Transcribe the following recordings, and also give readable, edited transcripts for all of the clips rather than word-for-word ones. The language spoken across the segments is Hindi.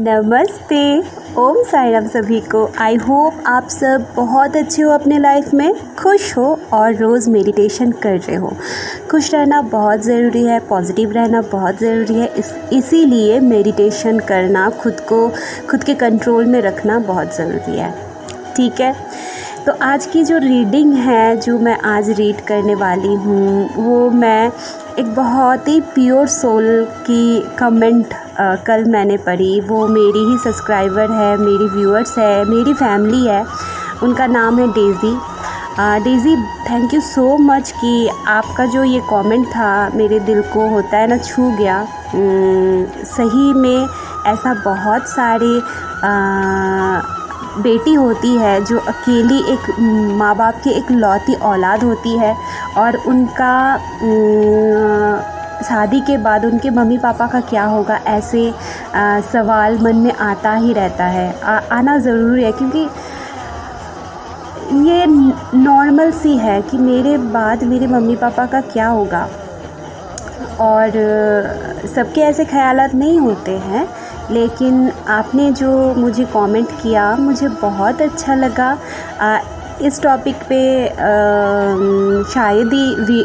नमस्ते। ओम साई राम सभी को। आई होप आप सब बहुत अच्छे हो, अपने लाइफ में खुश हो और रोज़ मेडिटेशन कर रहे हो। खुश रहना बहुत ज़रूरी है, पॉजिटिव रहना बहुत ज़रूरी है। इसीलिए मेडिटेशन करना, खुद के कंट्रोल में रखना बहुत ज़रूरी है। ठीक है, तो आज की जो रीडिंग है, जो मैं आज रीड करने वाली हूँ, वो मैं एक बहुत ही प्योर सोल की कमेंट कल मैंने पढ़ी। वो मेरी ही सब्सक्राइबर है, मेरी व्यूअर्स है, मेरी फैमिली है। उनका नाम है daisy. Daisy, thank you so much कि आपका जो ये कमेंट था मेरे दिल को, होता है ना, छू गया। सही में ऐसा बहुत सारे बेटी होती है जो अकेली एक माँ बाप की एक लौती औलाद होती है, और उनका शादी के बाद उनके मम्मी पापा का क्या होगा, ऐसे सवाल मन में आता ही रहता है। आना ज़रूरी है, क्योंकि ये नॉर्मल सी है कि मेरे बाद मेरे मम्मी पापा का क्या होगा। और सबके ऐसे ख़यालात नहीं होते हैं, लेकिन आपने जो मुझे कमेंट किया मुझे बहुत अच्छा लगा। इस टॉपिक पे शायद ही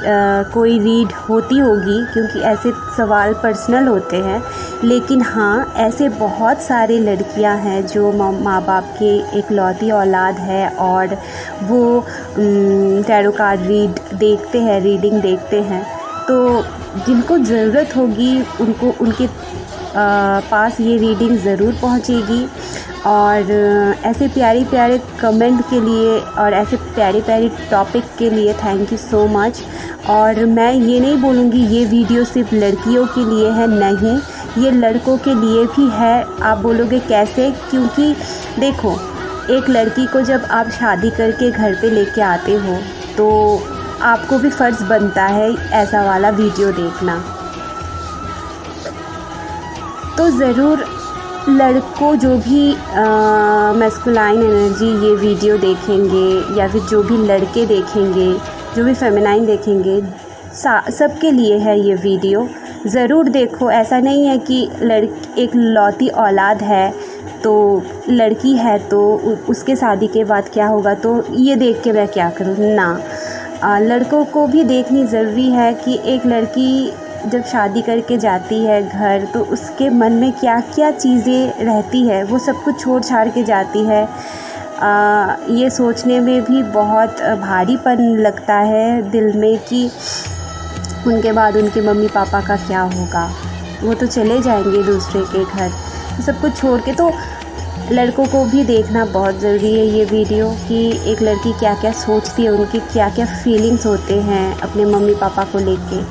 कोई रीड होती होगी, क्योंकि ऐसे सवाल पर्सनल होते हैं। लेकिन हाँ, ऐसे बहुत सारे लड़कियां हैं जो माँ बाप के एक लौती औलाद है, और वो टैरो कार्ड रीडिंग देखते हैं। तो जिनको ज़रूरत होगी उनको उनके पास ये रीडिंग ज़रूर पहुंचेगी। और ऐसे प्यारे प्यारे कमेंट के लिए और ऐसे प्यारे प्यारे टॉपिक के लिए थैंक यू सो मच। और मैं ये नहीं बोलूँगी ये वीडियो सिर्फ लड़कियों के लिए है, नहीं, ये लड़कों के लिए भी है। आप बोलोगे कैसे? क्योंकि देखो, एक लड़की को जब आप शादी करके घर पे लेके आते हो, तो आपको भी फ़र्ज़ बनता है ऐसा वाला वीडियो देखना। तो ज़रूर लड़कों जो भी मैस्कुलाइन एनर्जी ये वीडियो देखेंगे, या फिर जो भी लड़के देखेंगे, जो भी फेमिनाइन देखेंगे, सबके लिए है ये वीडियो। ज़रूर देखो। ऐसा नहीं है कि एक लौती औलाद है तो लड़की है तो उसके शादी के बाद क्या होगा, तो ये देख के मैं क्या करूँ ना। लड़कों को भी देखनी ज़रूरी है कि एक लड़की जब शादी करके जाती है घर, तो उसके मन में क्या क्या चीज़ें रहती है, वो सब कुछ छोड़ छाड़ के जाती है। ये सोचने में भी बहुत भारीपन लगता है दिल में कि उनके बाद उनके मम्मी पापा का क्या होगा। वो तो चले जाएंगे दूसरे के घर, सब कुछ छोड़ के। तो लड़कों को भी देखना बहुत ज़रूरी है ये वीडियो, कि एक लड़की क्या क्या सोचती है, उनके क्या क्या फीलिंग्स होते हैं अपने मम्मी पापा को लेके।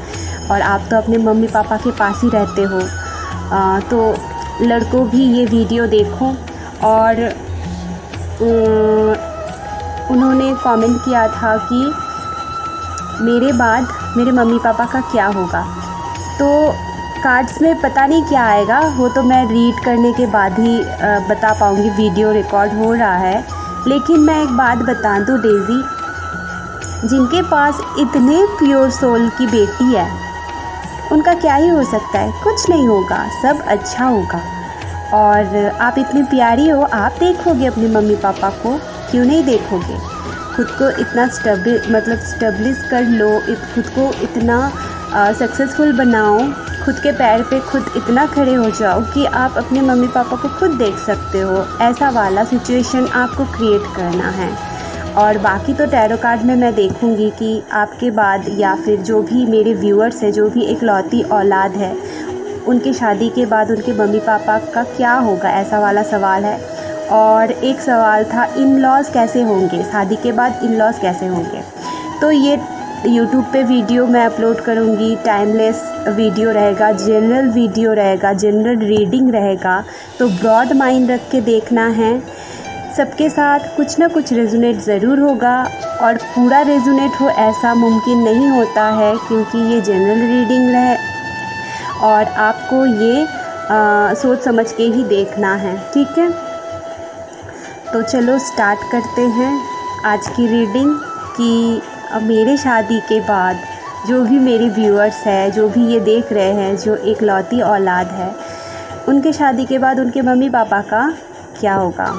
और आप तो अपने मम्मी पापा के पास ही रहते हो, तो लड़कों भी ये वीडियो देखो। और उन्होंने कमेंट किया था कि मेरे बाद मेरे मम्मी पापा का क्या होगा। तो कार्ड्स में पता नहीं क्या आएगा, वो तो मैं रीड करने के बाद ही बता पाऊँगी, वीडियो रिकॉर्ड हो रहा है। लेकिन मैं एक बात बता दूँ डेज़ी, जिनके पास इतने प्योर सोल की बेटी है, उनका क्या ही हो सकता है? कुछ नहीं होगा, सब अच्छा होगा। और आप इतनी प्यारी हो, आप देखोगे अपने मम्मी पापा को, क्यों नहीं देखोगे? खुद को इतना स्टेब्लिश कर लो, खुद को इतना सक्सेसफुल बनाओ, खुद के पैर पे खुद इतना खड़े हो जाओ कि आप अपने मम्मी पापा को खुद देख सकते हो। ऐसा वाला सिचुएशन आपको क्रिएट करना है। और बाकी तो टैरो कार्ड में मैं देखूंगी कि आपके बाद, या फिर जो भी मेरे व्यूअर्स हैं, जो भी एक लौती औलाद है, उनकी शादी के बाद उनके मम्मी पापा का क्या होगा, ऐसा वाला सवाल है। और एक सवाल था, इन लॉज कैसे होंगे, शादी के बाद इन लॉज कैसे होंगे। तो ये यूट्यूब पे वीडियो मैं अपलोड करूँगी, टाइमलेस वीडियो रहेगा, जनरल वीडियो रहेगा, जनरल रीडिंग रहेगा। तो ब्रॉड माइंड रख के देखना है। सबके साथ कुछ ना कुछ रेजोनेट ज़रूर होगा, और पूरा रेजोनेट हो ऐसा मुमकिन नहीं होता है, क्योंकि ये जनरल रीडिंग है और आपको ये सोच समझ के ही देखना है। ठीक है, तो चलो स्टार्ट करते हैं आज की रीडिंग। कि मेरे शादी के बाद जो भी मेरे व्यूअर्स हैं, जो भी ये देख रहे हैं, जो एक लौती औलाद है, उनके शादी के बाद उनके मम्मी पापा का क्या होगा।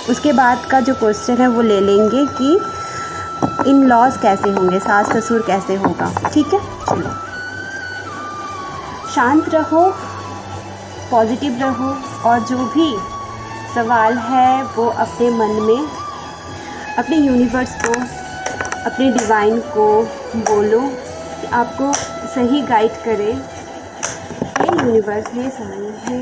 उसके बाद का जो क्वेश्चन है वो ले लेंगे कि इन लॉज कैसे होंगे, सास ससुर कैसे होगा। ठीक है, चलो शांत रहो, पॉजिटिव रहो और जो भी सवाल है वो अपने मन में अपने यूनिवर्स को, अपने डिवाइन को बोलो कि आपको सही गाइड करे। हे यूनिवर्स, हे साईं, हे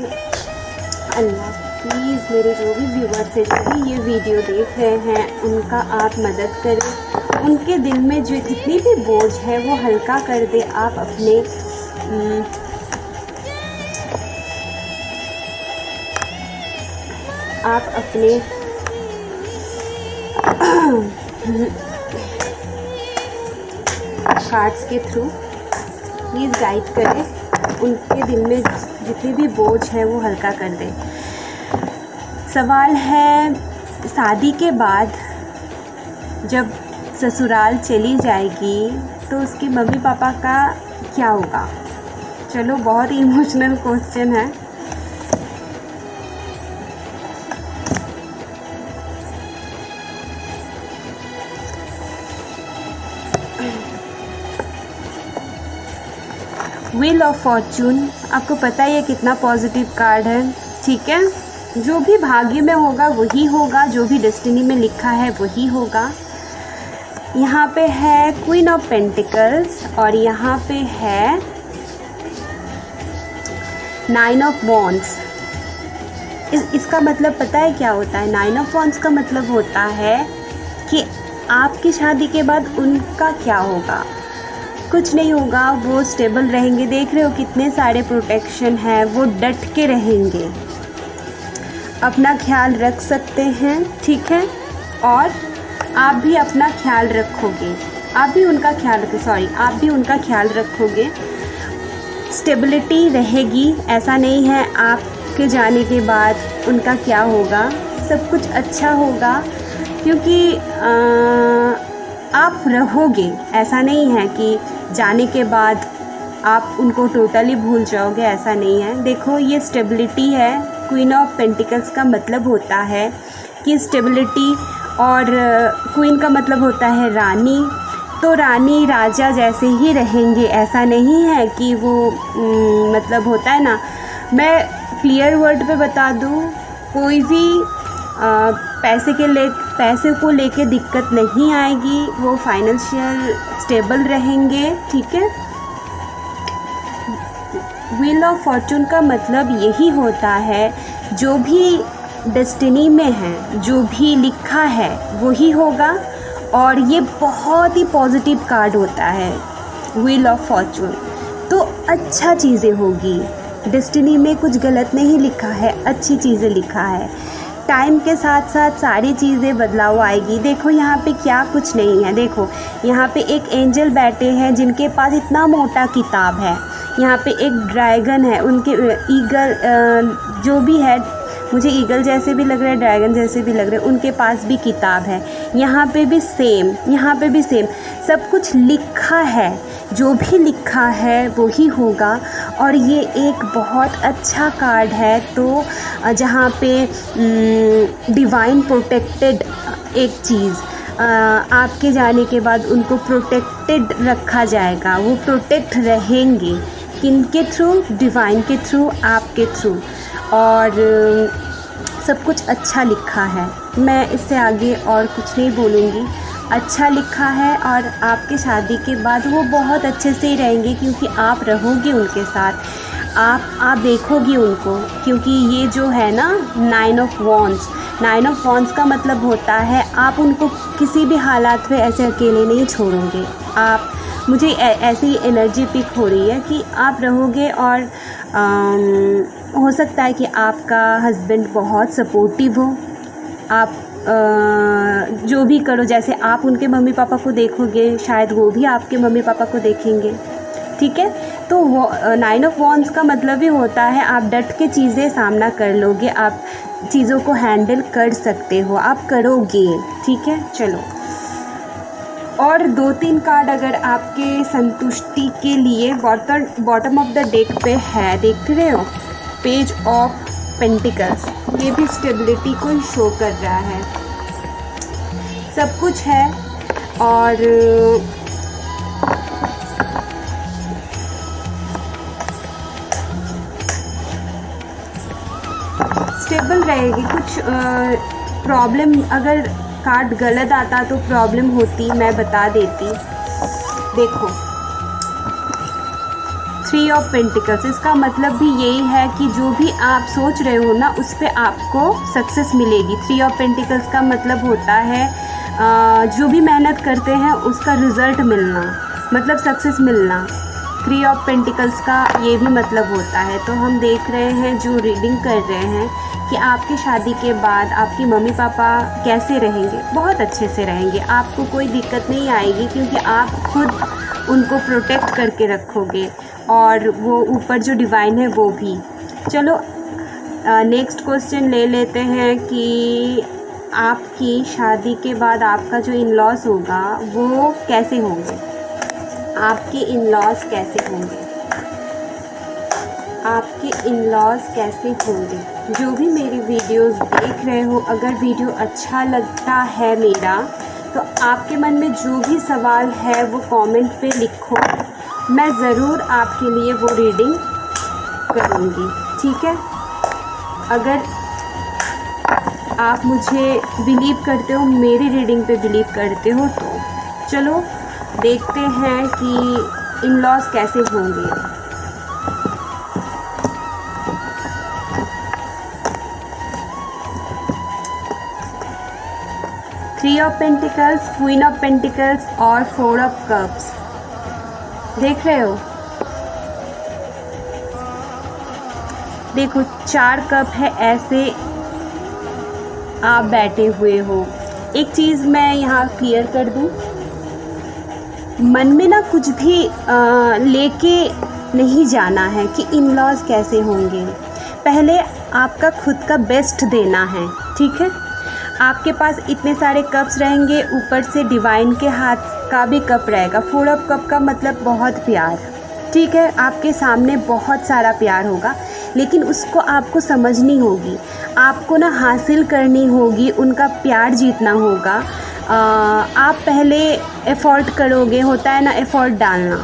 अल्लाह, प्लीज़ मेरे जो भी व्यूअर्स हैं, जो भी ये वीडियो देख रहे हैं, उनका आप मदद करें। उनके दिल में जो जितनी भी बोझ है वो हल्का कर दे। आप अपने कार्ड्स के थ्रू प्लीज़ गाइड करें। उनके दिल में जितनी भी बोझ है वो हल्का कर दे। सवाल है, शादी के बाद जब ससुराल चली जाएगी तो उसके मम्मी पापा का क्या होगा। चलो, बहुत ही इमोशनल क्वेश्चन है। व्हील ऑफ फॉर्चून, आपको पता है ये कितना पॉजिटिव कार्ड है। ठीक है, जो भी भाग्य में होगा वही होगा, जो भी डेस्टिनी में लिखा है वही होगा। यहाँ पे है क्वीन ऑफ पेंटिकल्स और यहाँ पे है नाइन ऑफ वॉन्ड्स। इसका मतलब पता है क्या होता है। नाइन ऑफ वॉन्ड्स का मतलब होता है कि आपकी शादी के बाद उनका क्या होगा। कुछ नहीं होगा, वो स्टेबल रहेंगे। देख रहे हो कितने सारे प्रोटेक्शन है, वो डट के रहेंगे, अपना ख्याल रख सकते हैं। ठीक है, और आप भी अपना ख्याल रखोगे, आप भी उनका ख्याल रखोगे। स्टेबिलिटी रहेगी। ऐसा नहीं है आपके जाने के बाद उनका क्या होगा, सब कुछ अच्छा होगा क्योंकि आप रहोगे। ऐसा नहीं है कि जाने के बाद आप उनको टोटली भूल जाओगे, ऐसा नहीं है। देखो, ये स्टेबिलिटी है। क्वीन ऑफ पेंटिकल्स का मतलब होता है कि स्टेबिलिटी, और क्वीन का मतलब होता है रानी। तो रानी राजा जैसे ही रहेंगे, ऐसा नहीं है कि वो मतलब होता है ना। मैं क्लियर वर्ड पे बता दूँ, कोई भी पैसे को लेके दिक्कत नहीं आएगी, वो फाइनेंशियल स्टेबल रहेंगे। ठीक है, व्हील ऑफ फॉर्चून का मतलब यही होता है, जो भी डेस्टिनी में है, जो भी लिखा है वही होगा। और ये बहुत ही पॉजिटिव कार्ड होता है व्हील ऑफ फॉर्चून। तो अच्छा चीज़ें होगी, डेस्टिनी में कुछ गलत नहीं लिखा है, अच्छी चीज़ें लिखा है। टाइम के साथ साथ सारी चीज़ें बदलाव आएगी। देखो यहाँ पे क्या कुछ नहीं है। देखो यहाँ पे एक एंजल बैठे हैं जिनके पास इतना मोटा किताब है। यहाँ पे एक ड्रैगन है, उनके ईगल जो भी है, मुझे ईगल जैसे भी लग रहा है, ड्रैगन जैसे भी लग रहा है, उनके पास भी किताब है। यहाँ पे भी सेम, यहाँ पे भी सेम, सब कुछ लिखा है। जो भी लिखा है वही होगा। और ये एक बहुत अच्छा कार्ड है। तो जहाँ पे डिवाइन प्रोटेक्टेड एक चीज़, आपके जाने के बाद उनको प्रोटेक्टेड रखा जाएगा। वो प्रोटेक्ट रहेंगे, किनके थ्रू, डिवाइन के थ्रू, आपके थ्रू। और सब कुछ अच्छा लिखा है। मैं इससे आगे और कुछ नहीं बोलूँगी। अच्छा लिखा है और आपके शादी के बाद वो बहुत अच्छे से ही रहेंगे क्योंकि आप रहोगे उनके साथ। आप देखोगे उनको, क्योंकि ये जो है ना नाइन ऑफ वॉन्ड्स का मतलब होता है आप उनको किसी भी हालात में ऐसे अकेले नहीं छोड़ोगे। आप, मुझे ऐसी एनर्जी पिक हो रही है कि आप रहोगे। और हो सकता है कि आपका हस्बैंड बहुत सपोर्टिव हो। आप जो भी करो, जैसे आप उनके मम्मी पापा को देखोगे, शायद वो भी आपके मम्मी पापा को देखेंगे। ठीक है, तो वो नाइन ऑफ वॉन्ड्स का मतलब ही होता है आप डट के चीज़ें सामना कर लोगे, आप चीज़ों को हैंडल कर सकते हो, आप करोगे। ठीक है, चलो। और 2-3 कार्ड अगर आपके संतुष्टि के लिए बॉटम ऑफ द डेक पे है, देख रहे हो, पेज ऑफ पेंटिकल्स, ये भी स्टेबिलिटी को ही शो कर रहा है। सब कुछ है और स्टेबल रहेगी। कुछ प्रॉब्लम, अगर कार्ड गलत आता तो प्रॉब्लम होती, मैं बता देती। देखो 3 ऑफ पेंटिकल्स, इसका मतलब भी यही है कि जो भी आप सोच रहे हो ना उस पे आपको सक्सेस मिलेगी। 3 ऑफ पेंटिकल्स का मतलब होता है जो भी मेहनत करते हैं उसका रिज़ल्ट मिलना, मतलब सक्सेस मिलना। 3 ऑफ पेंटिकल्स का ये भी मतलब होता है। तो हम देख रहे हैं, जो रीडिंग कर रहे हैं, कि आपकी शादी के बाद आपकी मम्मी पापा कैसे रहेंगे। बहुत अच्छे से रहेंगे, आपको कोई दिक्कत नहीं आएगी, क्योंकि आप खुद उनको प्रोटेक्ट करके रखोगे और वो ऊपर जो डिवाइन है वो भी। चलो नेक्स्ट क्वेश्चन ले लेते हैं कि आपकी शादी के बाद आपका जो इन लॉस होगा वो कैसे होंगे। आपके इन लॉस कैसे होंगे, आपके इन लॉस कैसे होंगे। जो भी मेरी वीडियोस देख रहे हो, अगर वीडियो अच्छा लगता है मेरा, तो आपके मन में जो भी सवाल है वो कमेंट पे लिखो, मैं ज़रूर आपके लिए वो रीडिंग करूँगी, ठीक है। अगर आप मुझे बिलीव करते हो, मेरी रीडिंग पे बिलीव करते हो, तो चलो देखते हैं कि इन लॉस कैसे होंगे। Three of pentacles, queen of pentacles और 4 ऑफ कप्स। देख रहे हो, देखो 4 कप है, ऐसे आप बैठे हुए हो। एक चीज़ मैं यहाँ क्लियर कर दूँ, मन में ना कुछ भी लेके नहीं जाना है कि इन लॉज कैसे होंगे। पहले आपका खुद का बेस्ट देना है, ठीक है। आपके पास इतने सारे कप्स रहेंगे, ऊपर से डिवाइन के हाथ का भी कप रहेगा। 4 ऑफ कप का मतलब बहुत प्यार, ठीक है। आपके सामने बहुत सारा प्यार होगा, लेकिन उसको आपको समझनी होगी, आपको ना हासिल करनी होगी, उनका प्यार जीतना होगा। आप पहले एफ़र्ट करोगे, होता है ना एफ़र्ट डालना।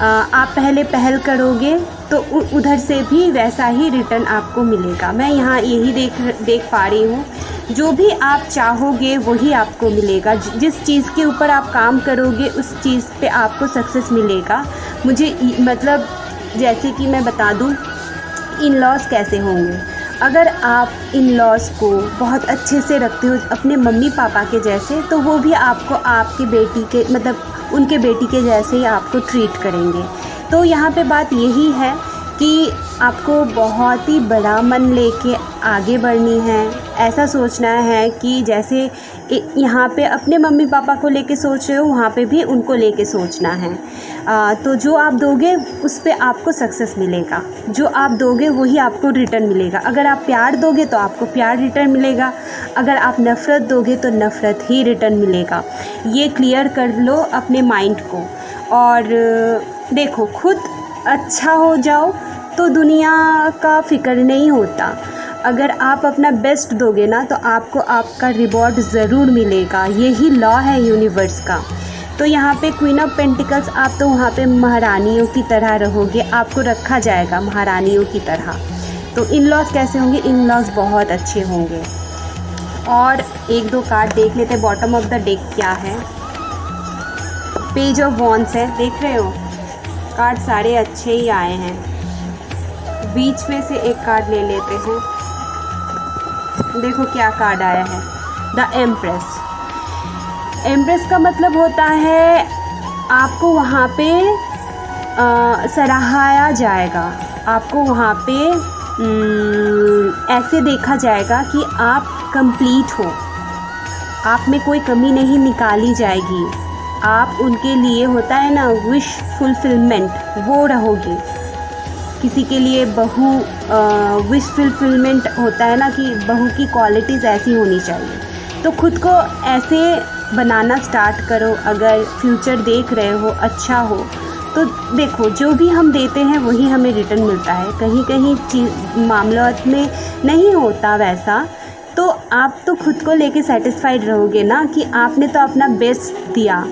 आप पहले पहल करोगे तो उधर से भी वैसा ही रिटर्न आपको मिलेगा। मैं यहाँ यही देख पा रही हूँ, जो भी आप चाहोगे वही आपको मिलेगा। जिस चीज़ के ऊपर आप काम करोगे उस चीज़ पे आपको सक्सेस मिलेगा। मुझे मतलब जैसे कि मैं बता दूँ इन लॉस कैसे होंगे। अगर आप इन लॉस को बहुत अच्छे से रखते हो, अपने मम्मी पापा के जैसे, तो वो भी आपको आपके बेटी के मतलब उनके बेटी के जैसे ही आपको ट्रीट करेंगे। तो यहाँ पे बात यही है कि आपको बहुत ही बड़ा मन लेके आगे बढ़नी है। ऐसा सोचना है कि जैसे यहाँ पे अपने मम्मी पापा को लेके सोच रहे हो, वहाँ पे भी उनको लेके सोचना है। तो जो आप दोगे उस पे आपको सक्सेस मिलेगा, जो आप दोगे वही आपको रिटर्न मिलेगा। अगर आप प्यार दोगे तो आपको प्यार रिटर्न मिलेगा, अगर आप नफ़रत दोगे तो नफ़रत ही रिटर्न मिलेगा। ये क्लियर कर लो अपने माइंड को। और देखो, खुद अच्छा हो जाओ तो दुनिया का फ़िक्र नहीं होता। अगर आप अपना बेस्ट दोगे ना तो आपको आपका रिवॉर्ड ज़रूर मिलेगा। यही लॉ है यूनिवर्स का। तो यहाँ पे क्वीन ऑफ पेंटिकल्स, आप तो वहाँ पे महारानियों की तरह रहोगे, आपको रखा जाएगा महारानियों की तरह। तो इन लॉस कैसे होंगे? इन लॉस बहुत अच्छे होंगे। और 1-2 कार्ड देख लेते हैं। बॉटम ऑफ द डेक क्या है? पेज ऑफ वॉन्ड्स है, देख रहे हो? कार्ड सारे अच्छे ही आए हैं। बीच में से एक कार्ड ले लेते हैं। देखो क्या कार्ड आया है, द एम्प्रेस। एम्प्रेस का मतलब होता है आपको वहाँ पे सराहाया जाएगा, आपको वहाँ पे ऐसे देखा जाएगा कि आप कंप्लीट हो, आप में कोई कमी नहीं निकाली जाएगी। आप उनके लिए, होता है ना विश फुलफिलमेंट, वो रहोगे। किसी के लिए बहू विश फुलफिलमेंट होता है ना कि बहू की क्वालिटीज़ ऐसी होनी चाहिए। तो खुद को ऐसे बनाना स्टार्ट करो। अगर फ्यूचर देख रहे हो अच्छा हो तो देखो, जो भी हम देते हैं वही हमें रिटर्न मिलता है। कहीं कहीं मामलों में नहीं होता वैसा, तो आप तो खुद को लेके सेटिस्फाइड रहोगे ना कि आपने तो अपना बेस्ट दिया।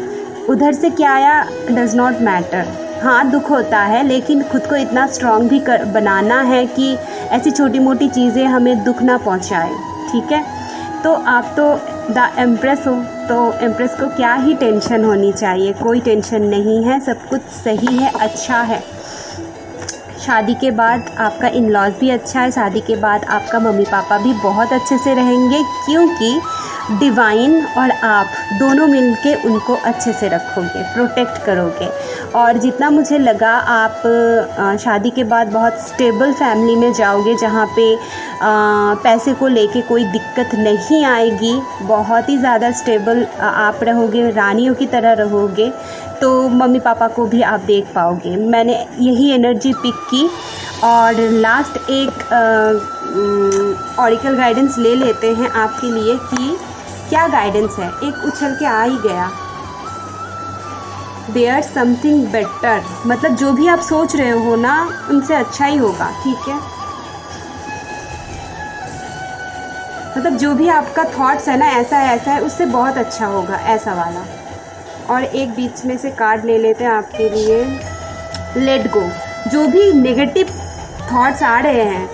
उधर से क्या आया डज़ नॉट मैटर। हाँ, दुख होता है, लेकिन खुद को इतना स्ट्रॉन्ग भी बनाना है कि ऐसी छोटी मोटी चीज़ें हमें दुख ना पहुँचाए। ठीक है, तो आप तो द एम्प्रेस हो, तो एम्प्रेस को क्या ही टेंशन होनी चाहिए। कोई टेंशन नहीं है, सब कुछ सही है, अच्छा है। शादी के बाद आपका इन लॉज भी अच्छा है, शादी के बाद आपका मम्मी पापा भी बहुत अच्छे से रहेंगे, क्योंकि डिवाइन और आप दोनों मिलके उनको अच्छे से रखोगे, प्रोटेक्ट करोगे। और जितना मुझे लगा, आप शादी के बाद बहुत स्टेबल फैमिली में जाओगे, जहाँ पे पैसे को लेके कोई दिक्कत नहीं आएगी। बहुत ही ज़्यादा स्टेबल आप रहोगे, रानियों की तरह रहोगे, तो मम्मी पापा को भी आप देख पाओगे। मैंने यही एनर्जी पिक की। और लास्ट एक ऑरिकल गाइडेंस ले लेते हैं आपके लिए कि क्या गाइडेंस है। एक उछल के आ ही गया, देयर समथिंग बेटर, मतलब जो भी आप सोच रहे हो ना, उनसे अच्छा ही होगा। ठीक है, मतलब जो भी आपका थॉट्स है ना, ऐसा है, उससे बहुत अच्छा होगा, ऐसा वाला। और एक बीच में से कार्ड ले लेते हैं आपके लिए, लेट गो। जो भी नेगेटिव थॉट्स आ रहे हैं,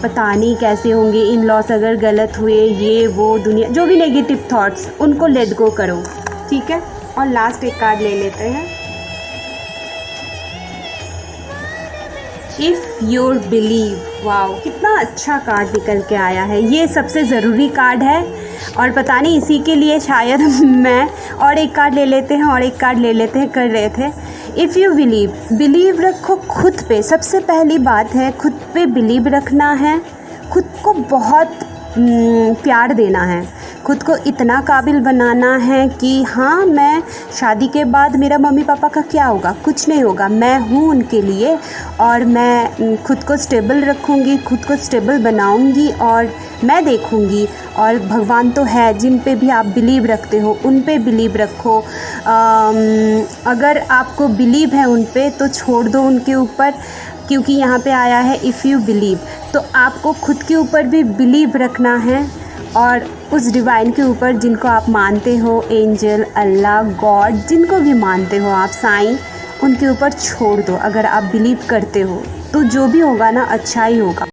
पता नहीं कैसे होंगे, इन लॉस अगर गलत हुए, ये वो दुनिया, जो भी नेगेटिव थॉट्स, उनको लेट गो करो। ठीक है, और लास्ट एक कार्ड ले लेते हैं, इफ़ योर बिलीव। वाओ, कितना अच्छा कार्ड निकल के आया है। ये सबसे ज़रूरी कार्ड है, और पता नहीं इसी के लिए शायद मैं और एक कार्ड ले लेते हैं, और एक कार्ड ले लेते हैं कर रहे थे। इफ़ यू बिलीव रखो खुद पे। सबसे पहली बात है, खुद पे बिलीव रखना है, खुद को बहुत प्यार देना है, खुद को इतना काबिल बनाना है कि हाँ, मैं शादी के बाद मेरा मम्मी पापा का क्या होगा, कुछ नहीं होगा, मैं हूँ उनके लिए, और मैं खुद को स्टेबल रखूँगी, खुद को स्टेबल बनाऊँगी, और मैं देखूँगी। और भगवान तो है, जिन पे भी आप बिलीव रखते हो उन पे बिलीव रखो। अगर आपको बिलीव है उन पे, तो छोड़ दो उनके ऊपर, क्योंकि यहाँ पे आया है इफ़ यू बिलीव। तो आपको खुद के ऊपर भी बिलीव रखना है, और उस डिवाइन के ऊपर जिनको आप मानते हो, एंजल, अल्लाह, गॉड, जिनको भी मानते हो आप, साईं, उनके ऊपर छोड़ दो। अगर आप बिलीव करते हो तो जो भी होगा ना, अच्छा ही होगा।